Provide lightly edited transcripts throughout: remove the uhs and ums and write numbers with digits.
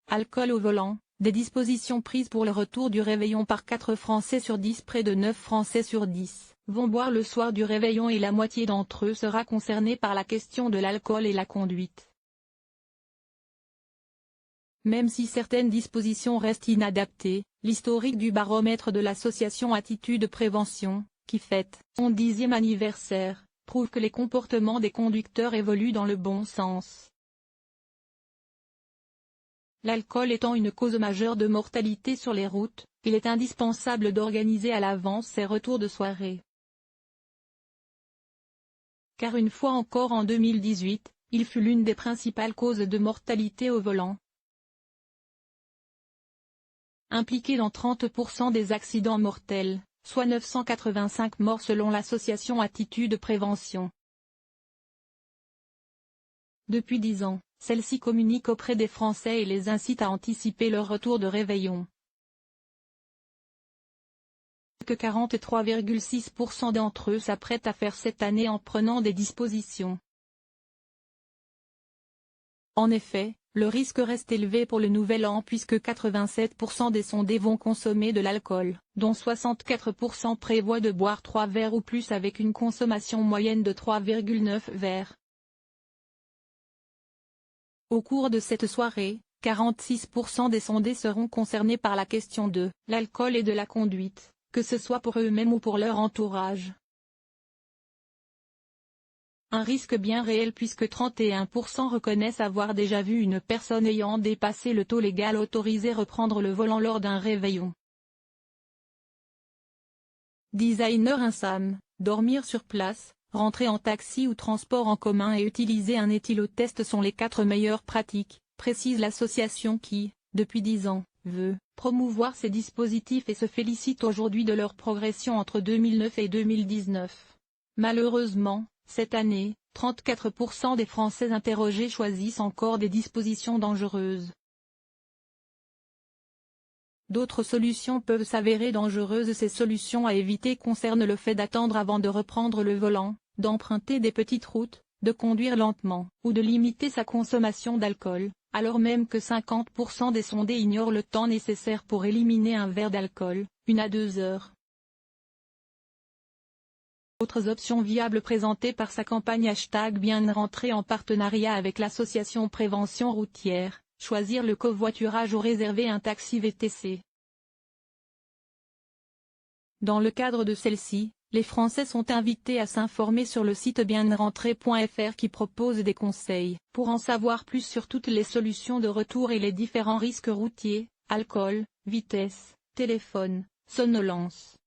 alcool au volant, des dispositions prises pour le retour du réveillon par 4 Français sur 10. Près de 9 Français sur 10 vont boire le soir du réveillon et la moitié d'entre eux sera concernée par la question de l'alcool et la conduite. Même si certaines dispositions restent inadaptées, l'historique du baromètre de l'association Attitude Prévention, qui fête son 10e anniversaire, prouve que les comportements des conducteurs évoluent dans le bon sens. L'alcool étant une cause majeure de mortalité sur les routes, il est indispensable d'organiser à l'avance ces retours de soirée. Car une fois encore en 2018, il fut l'une des principales causes de mortalité au volant, impliqué dans 30% des accidents mortels, soit 985 morts selon l'association Attitude Prévention. Depuis 10 ans, celle-ci communique auprès des Français et les incite à anticiper leur retour de réveillon. Que 43,6% d'entre eux s'apprêtent à faire cette année en prenant des dispositions. En effet, le risque reste élevé pour le nouvel an puisque 87% des sondés vont consommer de l'alcool, dont 64% prévoient de boire 3 verres ou plus avec une consommation moyenne de 3,9 verres. Au cours de cette soirée, 46% des sondés seront concernés par la question de l'alcool et de la conduite, que ce soit pour eux-mêmes ou pour leur entourage. Un risque bien réel puisque 31% reconnaissent avoir déjà vu une personne ayant dépassé le taux légal autorisé reprendre le volant lors d'un réveillon. Designer Insam, dormir sur place, rentrer en taxi ou transport en commun et utiliser un éthylotest sont les 4 meilleures pratiques, précise l'association qui, depuis 10 ans, veut promouvoir ces dispositifs et se félicite aujourd'hui de leur progression entre 2009 et 2019. Malheureusement, cette année, 34% des Français interrogés choisissent encore des dispositions dangereuses. D'autres solutions peuvent s'avérer dangereuses. Ces solutions à éviter concernent le fait d'attendre avant de reprendre le volant, d'emprunter des petites routes, de conduire lentement, ou de limiter sa consommation d'alcool, alors même que 50% des sondés ignorent le temps nécessaire pour éliminer un verre d'alcool, 1 à 2 heures. Autres options viables présentées par sa campagne #BienRentré en partenariat avec l'association Prévention Routière, choisir le covoiturage ou réserver un taxi VTC. Dans le cadre de celle-ci, les Français sont invités à s'informer sur le site bienrentré.fr qui propose des conseils. Pour en savoir plus sur toutes les solutions de retour et les différents risques routiers, alcool, vitesse, téléphone, somnolence.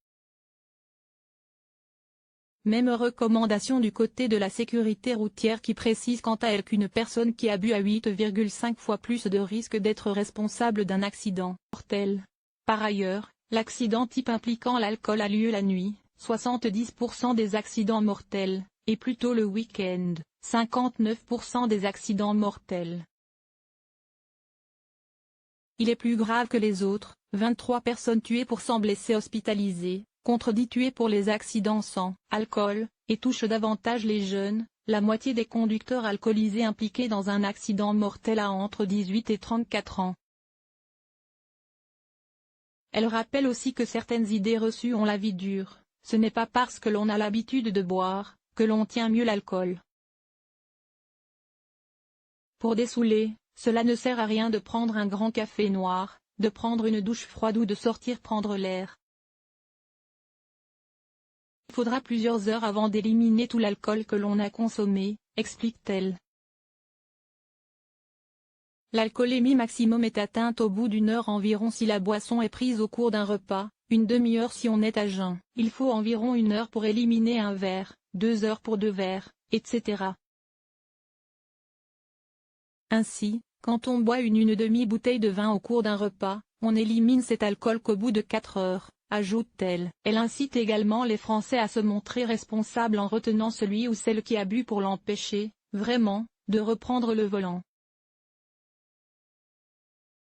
Même recommandation du côté de la sécurité routière qui précise quant à elle qu'une personne qui a bu a 8,5 fois plus de risque d'être responsable d'un accident mortel. Par ailleurs, l'accident type impliquant l'alcool a lieu la nuit, 70% des accidents mortels, et plutôt le week-end, 59% des accidents mortels. Il est plus grave que les autres, 23 personnes tuées pour 100 blessés hospitalisés, contre 10 tués pour les accidents sans alcool, et touche davantage les jeunes, la moitié des conducteurs alcoolisés impliqués dans un accident mortel a entre 18 et 34 ans. Elle rappelle aussi que certaines idées reçues ont la vie dure, ce n'est pas parce que l'on a l'habitude de boire, que l'on tient mieux l'alcool. Pour dessouler, cela ne sert à rien de prendre un grand café noir, de prendre une douche froide ou de sortir prendre l'air. Il faudra plusieurs heures avant d'éliminer tout l'alcool que l'on a consommé, explique-t-elle. L'alcoolémie maximum est atteinte au bout d'1 heure environ si la boisson est prise au cours d'un repas, une demi-heure si on est à jeun. Il faut environ 1 heure pour éliminer un verre, 2 heures pour 2 verres, etc. Ainsi, quand on boit une demi-bouteille de vin au cours d'un repas, on élimine cet alcool qu'au bout de 4 heures. Ajoute-t-elle. Elle incite également les Français à se montrer responsables en retenant celui ou celle qui a bu pour l'empêcher, vraiment, de reprendre le volant.